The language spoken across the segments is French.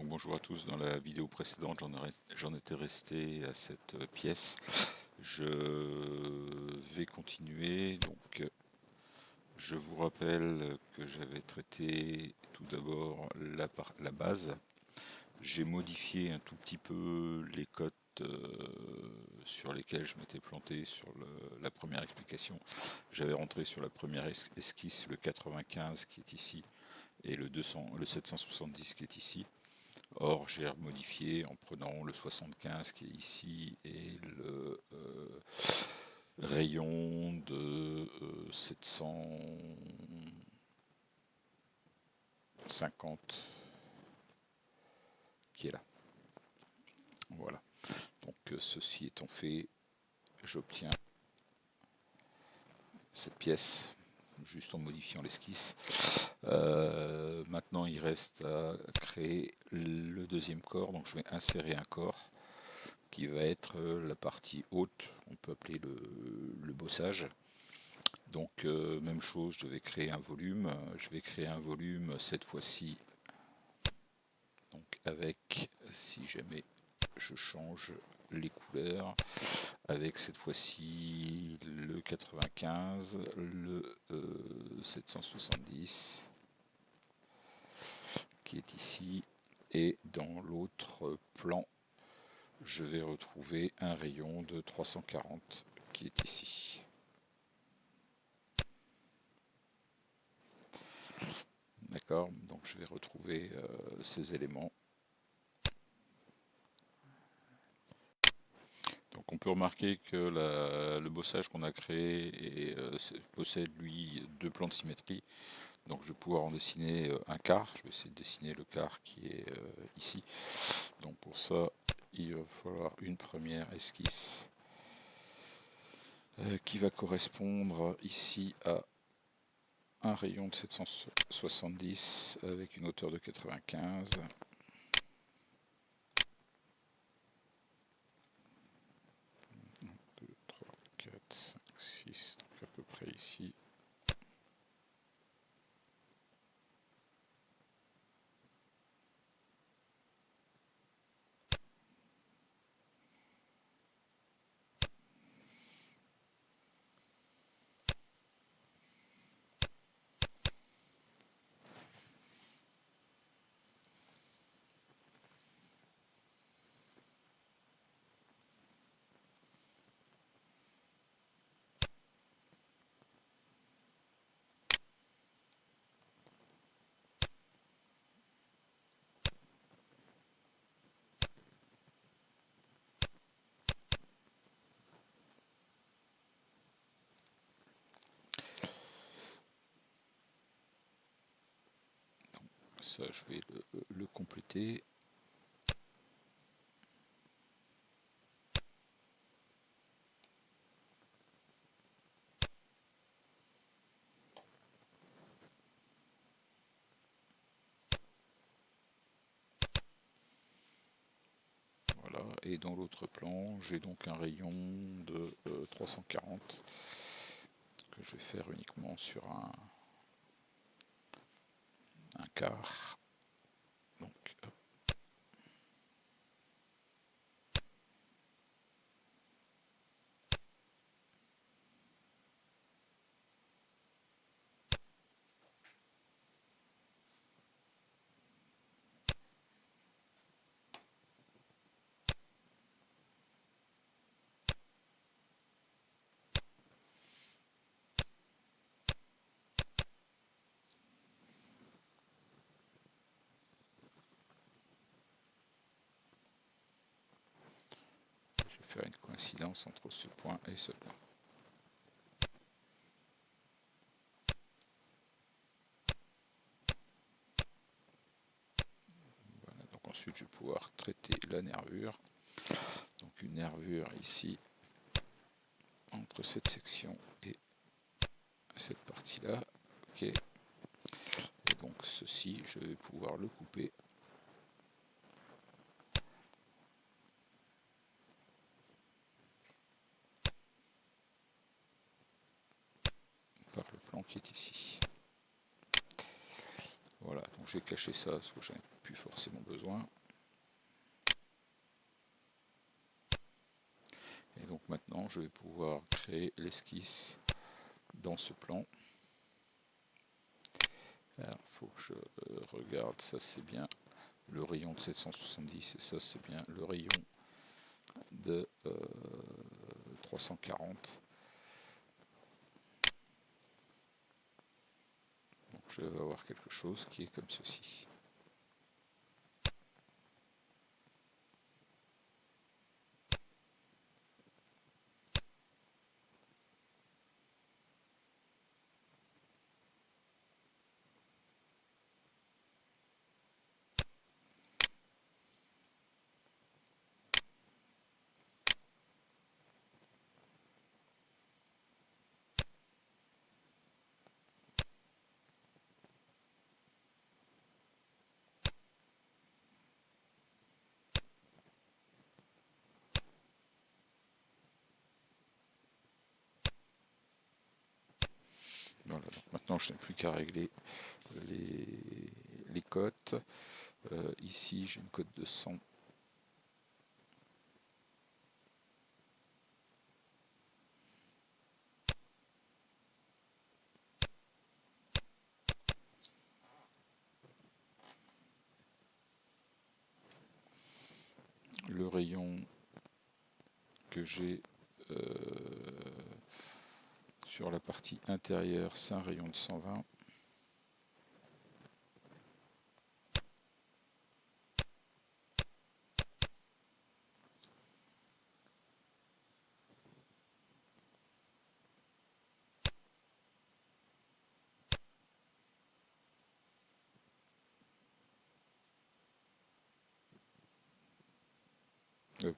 Donc bonjour à tous, dans la vidéo précédente j'en étais resté à cette pièce. Je vais continuer, donc je vous rappelle que j'avais traité tout d'abord la base. J'ai modifié un tout petit peu les cotes sur lesquels je m'étais planté sur la première explication. J'avais rentré sur la première esquisse le 95 qui est ici et le 770 qui est ici. Or, j'ai modifié en prenant le 75 qui est ici et le rayon de 750 qui est là. Voilà. Donc, ceci étant fait, j'obtiens cette pièce juste en modifiant l'esquisse. Maintenant, il reste à créer le deuxième corps. Donc, je vais insérer un corps qui va être la partie haute, on peut appeler le bossage. Donc même chose, je vais créer un volume. Je vais créer un volume cette fois-ci. Donc avec, si jamais je change les couleurs, avec cette fois-ci le 95, le 770 qui est ici, et dans l'autre plan je vais retrouver un rayon de 340 qui est ici. D'accord, donc je vais retrouver ces éléments. Donc on peut remarquer que le bossage qu'on a créé possède lui deux plans de symétrie. Donc je vais pouvoir en dessiner un quart. Je vais essayer de dessiner le quart qui est ici. Donc pour ça, il va falloir une première esquisse qui va correspondre ici à un rayon de 770 avec une hauteur de 95. 1, 2, 3, 4, 5, 6, donc à peu près ici. Ça, je vais le compléter. Voilà, et dans l'autre plan, j'ai donc un rayon de 340 que je vais faire uniquement sur un quart. Donc, hop. Je vais faire une coïncidence entre ce point et ce point. Voilà, donc ensuite je vais pouvoir traiter la nervure. Donc une nervure ici entre cette section et cette partie-là. Ok. Et donc ceci, je vais pouvoir le couper par le plan qui est ici. Voilà, donc j'ai caché ça parce que j'avais plus forcément besoin. Et donc maintenant, je vais pouvoir créer l'esquisse dans ce plan. Alors, il faut que je regarde, ça c'est bien le rayon de 770 et ça c'est bien le rayon de 340. Donc je vais avoir quelque chose qui est comme ceci. Voilà, donc maintenant je n'ai plus qu'à régler les cotes. Ici j'ai une cote de 100. Le rayon que j'ai sur la partie intérieure, c'est un rayon de 120.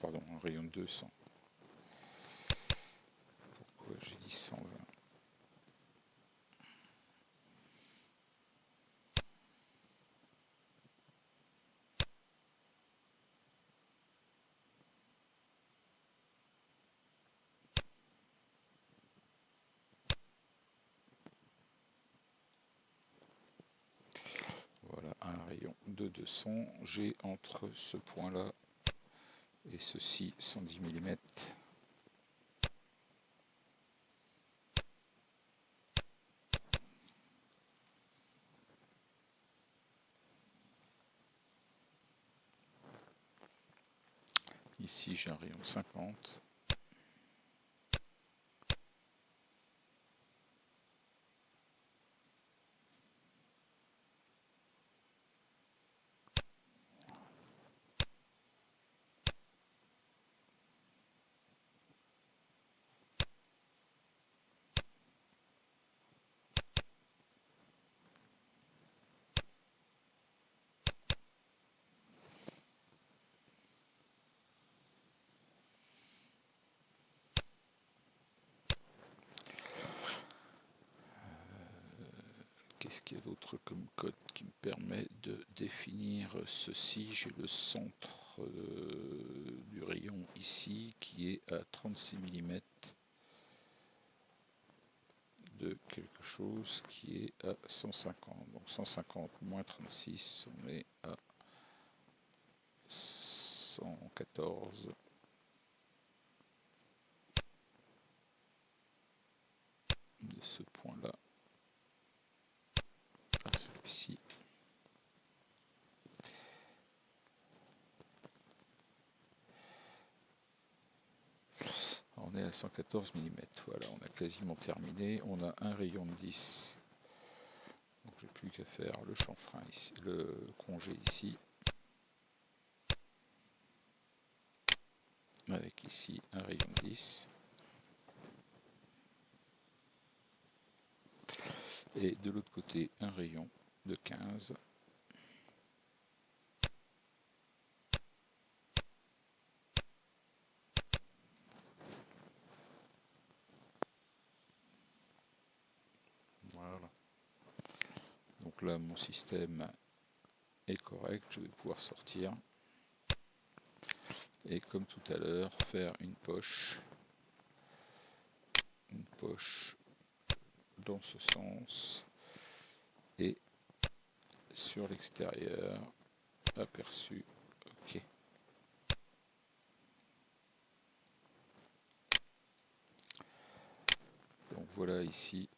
Pardon, un rayon de 200. Pourquoi j'ai dit 120? Voilà, un rayon de 200. J'ai entre ce point-là et ceci 110 mm. Ici j'ai un rayon de 50. Qu'est-ce qu'il y a d'autre comme code qui me permet de définir ceci? J'ai le centre du rayon ici qui est à 36 mm de quelque chose qui est à 150. Donc 150 moins 36, on est à 114. De ce point-là à celui-ci. On est à 114 mm. Voilà, on a quasiment terminé. On a un rayon de 10. Donc j'ai plus qu'à faire le chanfrein ici, le congé ici. Avec ici un rayon de 10. Et de l'autre côté un rayon de 15. Voilà. Donc là mon système est correct, je vais pouvoir sortir. Et comme tout à l'heure, faire une poche dans ce sens et sur l'extérieur aperçu. Ok. Donc voilà ici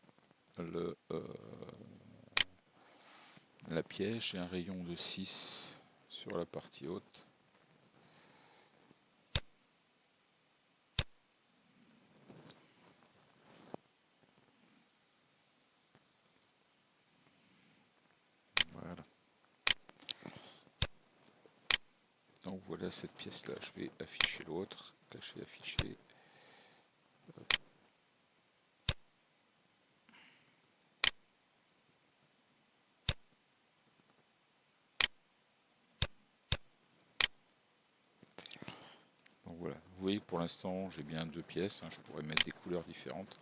la pièce. J'ai un rayon de 6 sur la partie haute. Voilà. Donc voilà cette pièce là. Je vais afficher l'autre. Cacher, afficher. Donc voilà, vous voyez que pour l'instant j'ai bien deux pièces, hein. Je pourrais mettre des couleurs différentes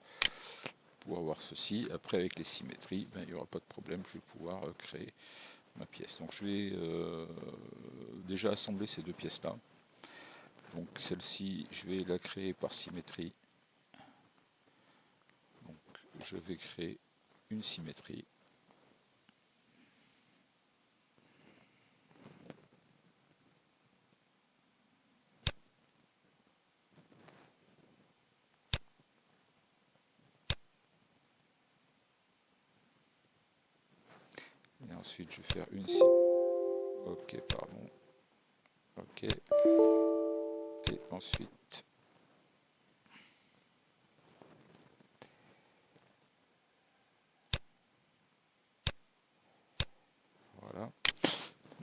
pour avoir ceci. Après avec les symétries, ben, il n'y aura pas de problème, je vais pouvoir créer ma pièce. Donc je vais déjà assembler ces deux pièces là. Donc celle-ci, je vais la créer par symétrie. Donc je vais créer une symétrie. Et ensuite je vais faire une symétrie. Ok, pardon. Ok. Et ensuite, voilà.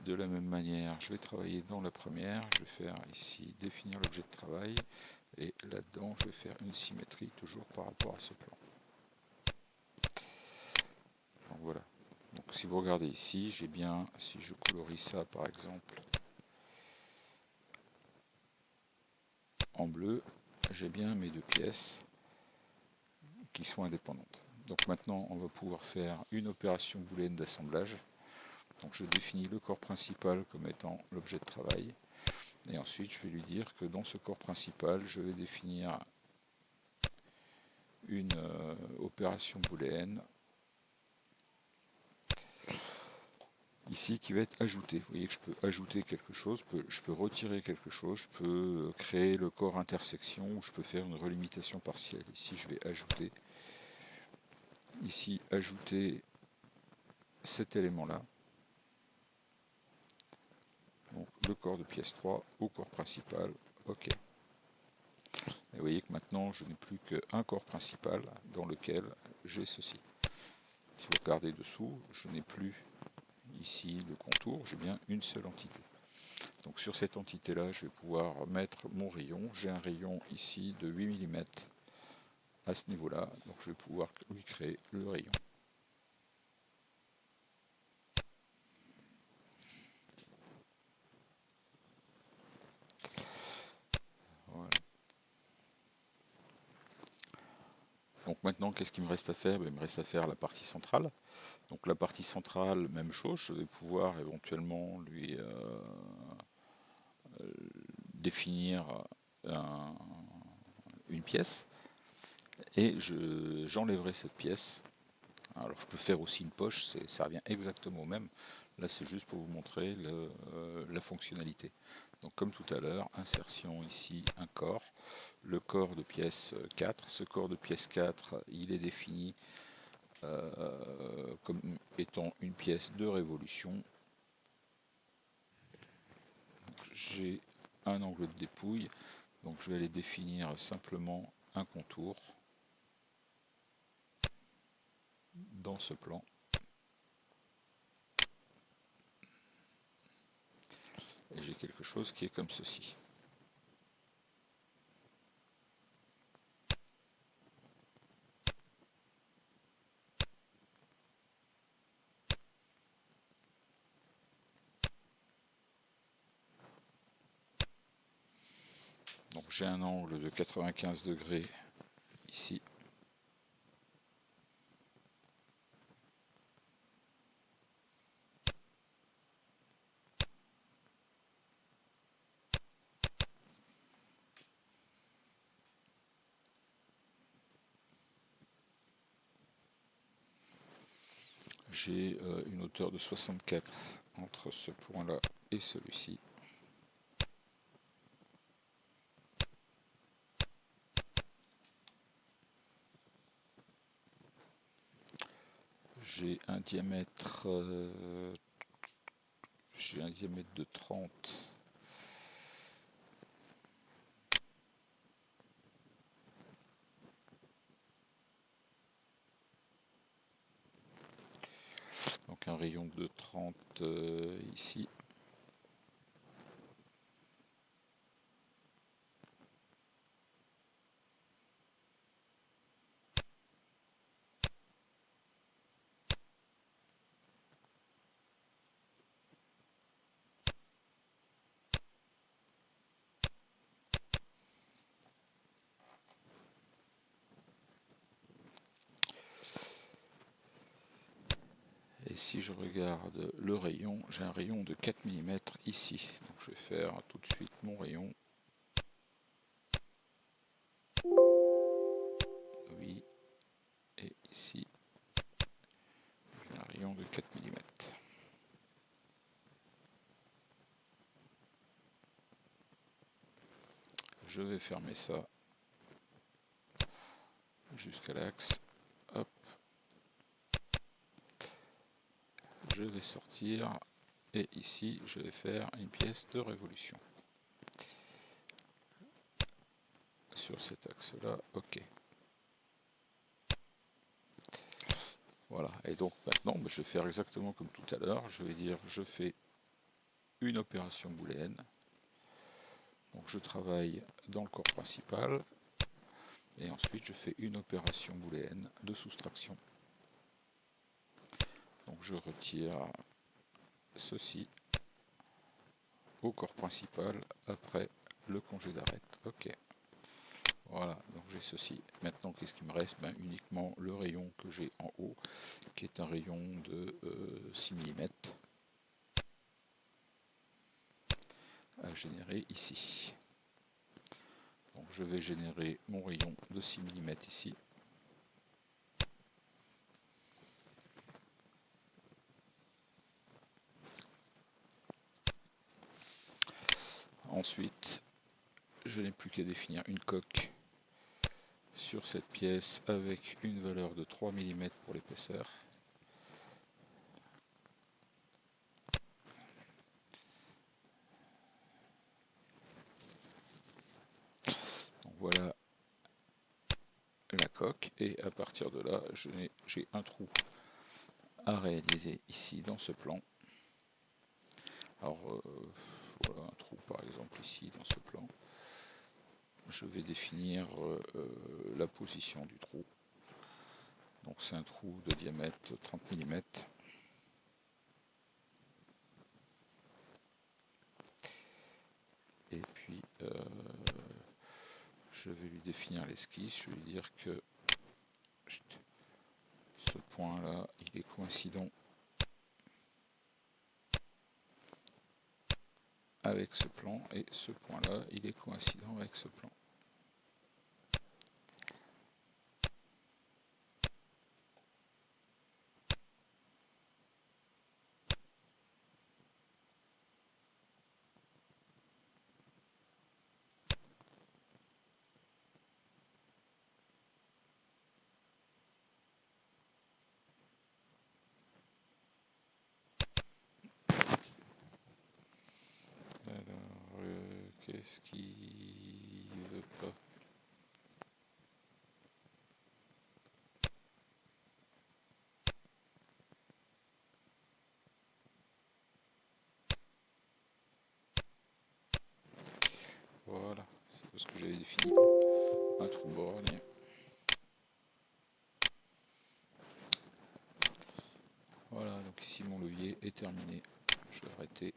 De la même manière, je vais travailler dans la première. Je vais faire ici définir l'objet de travail. Et là-dedans, je vais faire une symétrie toujours par rapport à ce plan. Donc voilà. Donc si vous regardez ici, j'ai bien, si je colorie ça par exemple en bleu, j'ai bien mes deux pièces qui sont indépendantes. Donc maintenant, on va pouvoir faire une opération booléenne d'assemblage. Donc je définis le corps principal comme étant l'objet de travail. Et ensuite, je vais lui dire que dans ce corps principal, je vais définir une opération booléenne ici qui va être ajoutée. Vous voyez que je peux ajouter quelque chose, je peux retirer quelque chose, je peux créer le corps intersection ou je peux faire une relimitation partielle. Ici, je vais ajouter. Ici, ajouter cet élément-là. Donc le corps de pièce 3 au corps principal. OK. Et vous voyez que maintenant, je n'ai plus qu'un corps principal dans lequel j'ai ceci. Si vous regardez dessous, je n'ai plus ici le contour, j'ai bien une seule entité. Donc sur cette entité-là, je vais pouvoir mettre mon rayon. J'ai un rayon ici de 8 mm à ce niveau-là, donc je vais pouvoir lui créer le rayon. Voilà. Donc maintenant, qu'est-ce qu'il me reste à faire? Il me reste à faire la partie centrale. Donc la partie centrale, même chose, je vais pouvoir éventuellement lui définir une pièce et j'enlèverai cette pièce. Alors je peux faire aussi une poche, ça revient exactement au même. Là c'est juste pour vous montrer la fonctionnalité. Donc comme tout à l'heure, insertion ici, un corps, le corps de pièce 4. Ce corps de pièce 4, il est défini comme étant une pièce de révolution. J'ai un angle de dépouille, donc je vais aller définir simplement un contour dans ce plan. Et j'ai quelque chose qui est comme ceci. Donc j'ai un angle de 95 degrés ici. J'ai une hauteur de 64 entre ce point-là et celui-ci. J'ai un diamètre de 30. Donc un rayon de 30 ici. Et si je regarde le rayon, j'ai un rayon de 4 mm ici. Donc je vais faire tout de suite mon rayon. Oui. Et ici, j'ai un rayon de 4 mm. Je vais fermer ça jusqu'à l'axe. Hop. Je vais sortir. Et ici, je vais faire une pièce de révolution. Sur cet axe-là, ok. Voilà, et donc maintenant, je vais faire exactement comme tout à l'heure. Je vais dire, je fais une opération booléenne. Donc je travaille dans le corps principal. Et ensuite, je fais une opération booléenne de soustraction. Donc je retire ceci au corps principal après le congé d'arrêt. Ok. Voilà, donc j'ai ceci. Maintenant, qu'est-ce qui me reste? Uniquement le rayon que j'ai en haut, qui est un rayon de 6 mm à générer ici. Donc je vais générer mon rayon de 6 mm ici. Ensuite, je n'ai plus qu'à définir une coque sur cette pièce avec une valeur de 3 mm pour l'épaisseur. Donc voilà la coque, et à partir de là, j'ai un trou à réaliser ici dans ce plan. Alors voilà un trou par exemple ici dans ce plan. Je vais définir la position du trou. Donc c'est un trou de diamètre 30 mm. Et puis je vais lui définir l'esquisse. Je vais lui dire que ce point là il est coïncident avec ce plan, et ce point là il est coïncident avec ce plan. Alors qu'est-ce qui veut pas? Voilà, c'est parce que j'avais défini un trou borgne. Voilà, donc ici mon levier est terminé. Je vais arrêter.